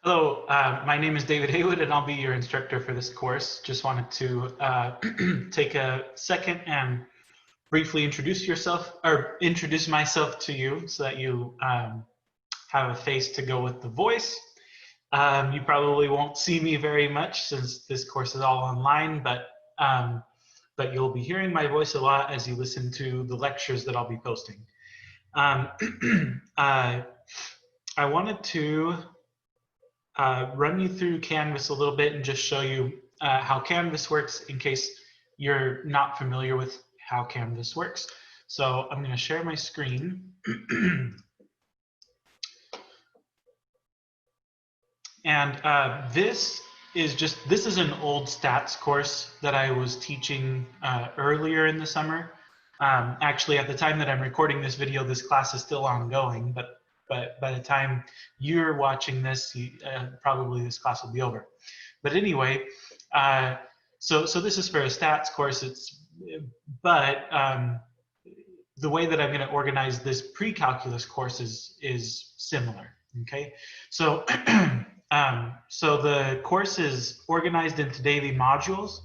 Hello, my name is David Haywood, and I'll be your instructor for this course. Just wanted to take a second and briefly introduce myself to you, so that you have a face to go with the voice. You probably won't see me very much since this course is all online, but you'll be hearing my voice a lot as you listen to the lectures that I'll be posting. I wanted to run you through Canvas a little bit and just show you how Canvas works in case you're not familiar with how Canvas works. So I'm going to share my screen. And this is an old stats course that I was teaching earlier in the summer. Actually, at the time that I'm recording this video, this class is still ongoing, but by the time you're watching this, probably this class will be over. But anyway, so this is for a stats course. But the way that I'm going to organize this pre-calculus course is similar. Okay, so so the course is organized into daily modules,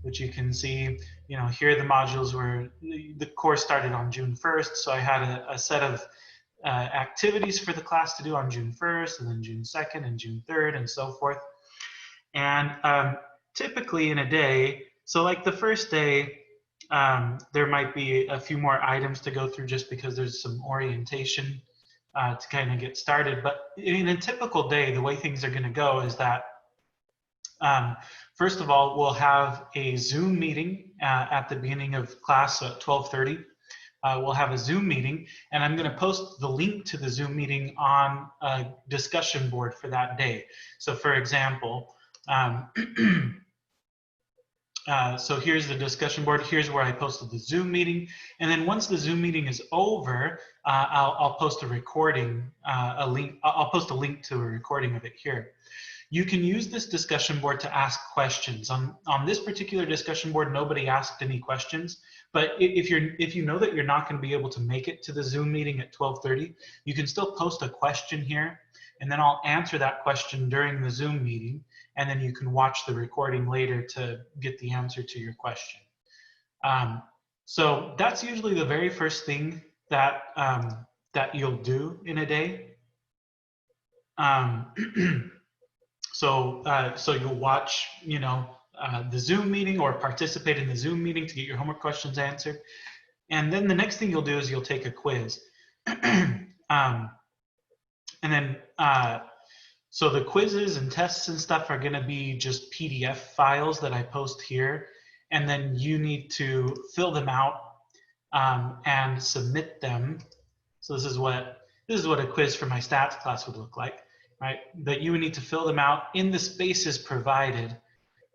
which you can see. You know, here the modules were, the course started on June 1st, so I had a set of activities for the class to do on June 1st, and then June 2nd, and June 3rd, and so forth. And typically in a day, so like the first day, there might be a few more items to go through just because there's some orientation to kind of get started. But in a typical day, the way things are going to go is that first of all, we'll have a Zoom meeting at the beginning of class at 12:30. We'll have a Zoom meeting, and I'm going to post the link to the Zoom meeting on a discussion board for that day. So for example, so here's the discussion board. Here's where I posted the Zoom meeting. And then once the Zoom meeting is over, I'll post a recording, I'll post a link to a recording of it here. You can use this discussion board to ask questions. On this particular discussion board, nobody asked any questions. But if you know that you're not going to be able to make it to the Zoom meeting at 12:30, you can still post a question here, and then I'll answer that question during the Zoom meeting, and then you can watch the recording later to get the answer to your question. So that's usually the very first thing that that you'll do in a day. So you'll watch, you know, the Zoom meeting or participate in the Zoom meeting to get your homework questions answered. And then the next thing you'll do is you'll take a quiz. And then, so the quizzes and tests and stuff are going to be just PDF files that I post here. And then you need to fill them out and submit them. So this is what a quiz for my stats class would look like, right? But you would need to fill them out in the spaces provided.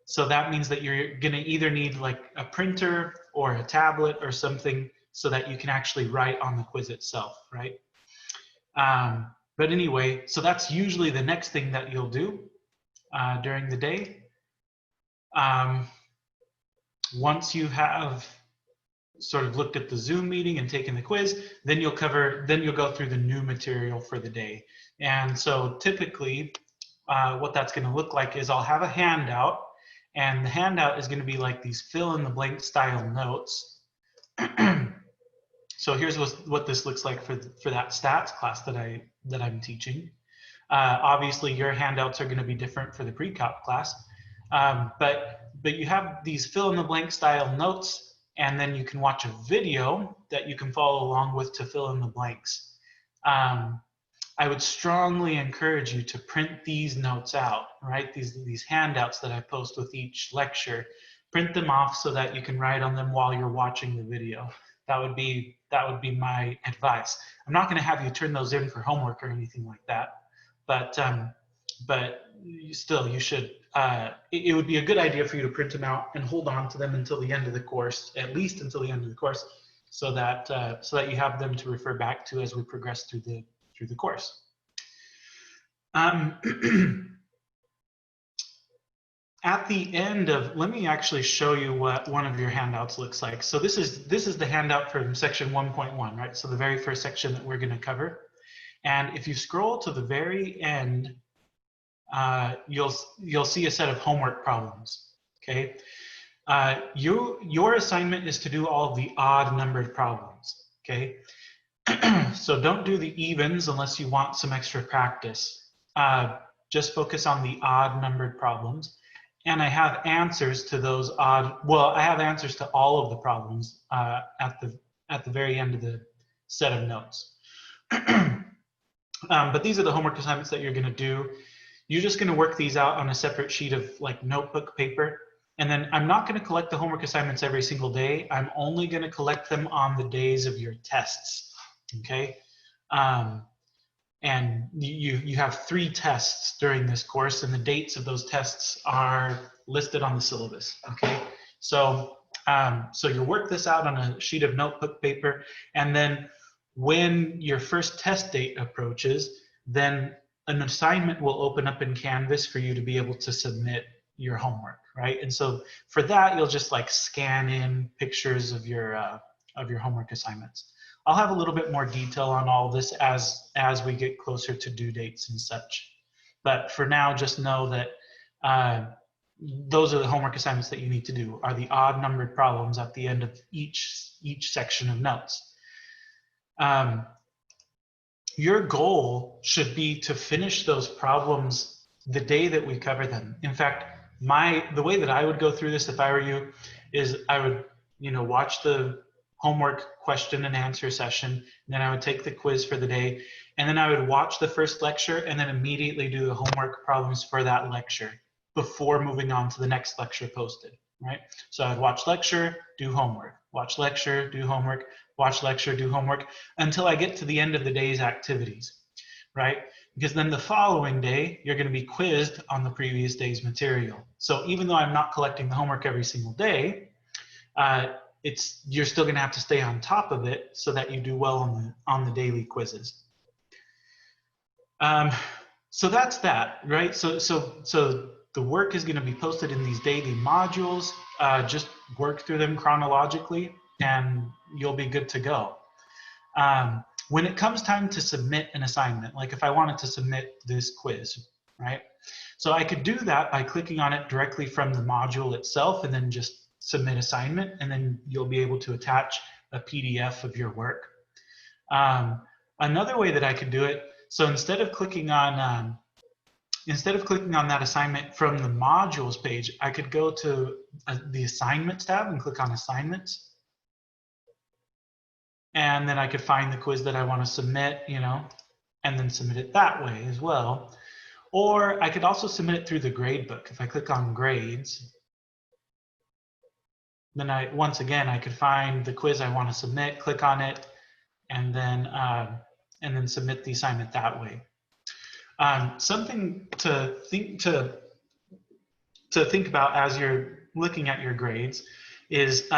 So that means that you're going to either need like a printer or a tablet or something so that you can actually write on the quiz itself, right? But anyway, so that's usually the next thing that you'll do during the day. Once you have sort of looked at the Zoom meeting and taken the quiz, then you'll go through the new material for the day. And so typically what that's going to look like is I'll have a handout, and the handout is going to be like these fill in the blank style notes. So here's what this looks like for that stats class that I'm teaching. Obviously your handouts are going to be different for the pre-calc class, but you have these fill in the blank style notes, and then you can watch a video that you can follow along with to fill in the blanks. I would strongly encourage you to print these notes out, right? These handouts that I post with each lecture, print them off so that you can write on them while you're watching the video. That would be my advice. I'm not going to have you turn those in for homework or anything like that, but you should. It would be a good idea for you to print them out and hold on to them until the end of the course, at least until the end of the course, so that you have them to refer back to as we progress through the course. At the end of, let me actually show you what one of your handouts looks like. So this is the handout from section 1.1, right? So the very first section that we're going to cover. And if you scroll to the very end, you'll see a set of homework problems. Okay, your assignment is to do all of the odd numbered problems. Okay, so don't do the evens unless you want some extra practice. Just focus on the odd numbered problems. And I have answers to those odd, well, I have answers to all of the problems at the very end of the set of notes. But these are the homework assignments that you're going to do. You're just going to work these out on a separate sheet of like notebook paper. And then I'm not going to collect the homework assignments every single day. I'm only going to collect them on the days of your tests. Okay. And you have 3 tests during this course, and the dates of those tests are listed on the syllabus. Okay, so so you work this out on a sheet of notebook paper, and then when your first test date approaches, then an assignment will open up in Canvas for you to be able to submit your homework, right? And so for that, you'll just like scan in pictures of your homework assignments. I'll have a little bit more detail on all this as we get closer to due dates and such. But for now, just know that those are the homework assignments that you need to do, are the odd numbered problems at the end of each section of notes. Your goal should be to finish those problems the day that we cover them. In fact, the way that I would go through this if I were you is I would, watch the homework question and answer session, and then I would take the quiz for the day, and then I would watch the first lecture and then immediately do the homework problems for that lecture before moving on to the next lecture posted, right? So I'd watch lecture, do homework, watch lecture, do homework, watch lecture, do homework, until I get to the end of the day's activities, right? Because then the following day, you're going to be quizzed on the previous day's material. So even though I'm not collecting the homework every single day, you're still going to have to stay on top of it so that you do well on the daily quizzes. So that's that, right? So the work is going to be posted in these daily modules. Just work through them chronologically, and you'll be good to go. When it comes time to submit an assignment, like if I wanted to submit this quiz, right? So I could do that by clicking on it directly from the module itself and then just submit assignment, and then you'll be able to attach a PDF of your work. Another way that I could do it, so instead of clicking on that assignment from the modules page, I could go to the assignments tab and click on assignments. And then I could find the quiz that I want to submit, and then submit it that way as well. Or I could also submit it through the gradebook. If I click on grades, then once again, I could find the quiz I want to submit, click on it, and then submit the assignment that way. Something to think about as you're looking at your grades is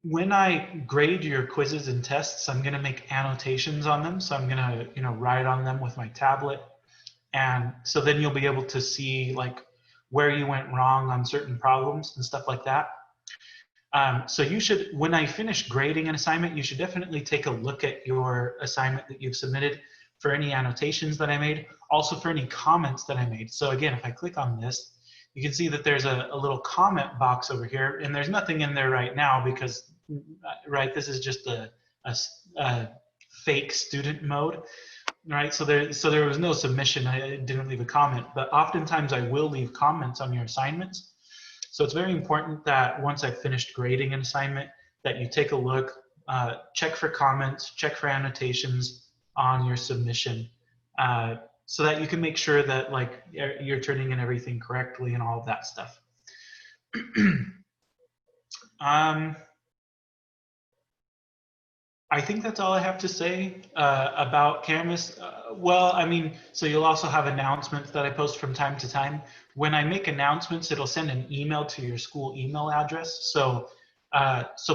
when I grade your quizzes and tests, I'm going to make annotations on them. So I'm going to write on them with my tablet, and so then you'll be able to see like where you went wrong on certain problems and stuff like that. So you should, when I finish grading an assignment, you should definitely take a look at your assignment that you've submitted for any annotations that I made, also for any comments that I made. So again, if I click on this, you can see that there's a little comment box over here, and there's nothing in there right now because, right, this is just a fake student mode. Right, so there was no submission. I didn't leave a comment, but oftentimes I will leave comments on your assignments. So it's very important that once I've finished grading an assignment, that you take a look, check for comments, check for annotations on your submission, so that you can make sure that like you're turning in everything correctly and all of that stuff. I think that's all I have to say about Canvas. Well, I mean, so you'll also have announcements that I post from time to time. When I make announcements, it'll send an email to your school email address. So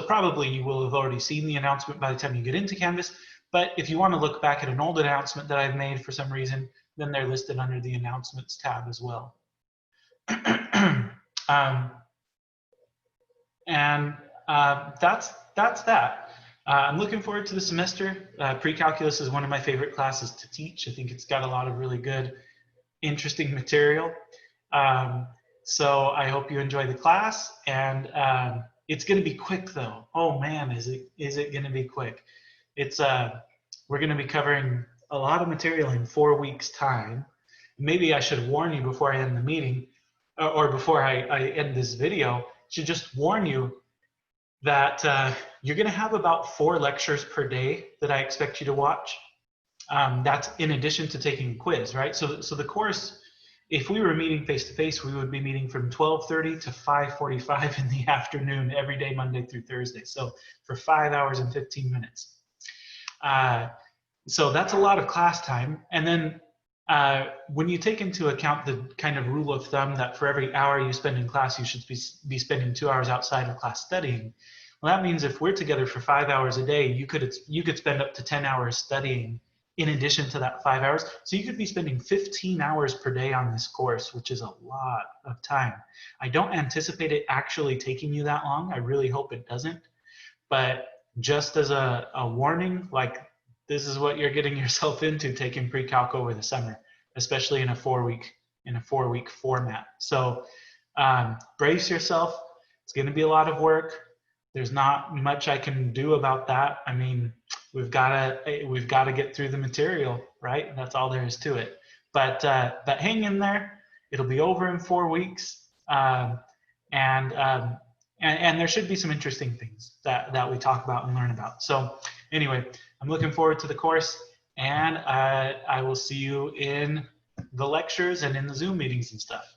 probably you will have already seen the announcement by the time you get into Canvas. But if you want to look back at an old announcement that I've made for some reason, then they're listed under the announcements tab as well. That's that. I'm looking forward to the semester. Pre-calculus is one of my favorite classes to teach. I think it's got a lot of really good, interesting material. So I hope you enjoy the class, and it's going to be quick though. Oh man, is it going to be quick? It's we're going to be covering a lot of material in 4 weeks time. Maybe I should warn you before I end the meeting, or before I end this video, should just warn you that you're going to have about 4 lectures per day that I expect you to watch. That's in addition to taking a quiz, right? So the course, if we were meeting face-to-face, we would be meeting from 12:30 to 5:45 in the afternoon every day, Monday through Thursday. So for 5 hours and 15 minutes. So that's a lot of class time. And then when you take into account the kind of rule of thumb that for every hour you spend in class, you should be spending 2 hours outside of class studying. Well, that means if we're together for 5 hours a day, you could spend up to 10 hours studying in addition to that 5 hours. So you could be spending 15 hours per day on this course, which is a lot of time. I don't anticipate it actually taking you that long. I really hope it doesn't. But just as a warning, like, this is what you're getting yourself into taking pre-calc over the summer, especially in a 4-week format. So brace yourself. It's going to be a lot of work. There's not much I can do about that. I mean, we've got to get through the material, right? That's all there is to it. But hang in there. It'll be over in 4 weeks, and there should be some interesting things that we talk about and learn about. So anyway, I'm looking forward to the course, and I will see you in the lectures and in the Zoom meetings and stuff.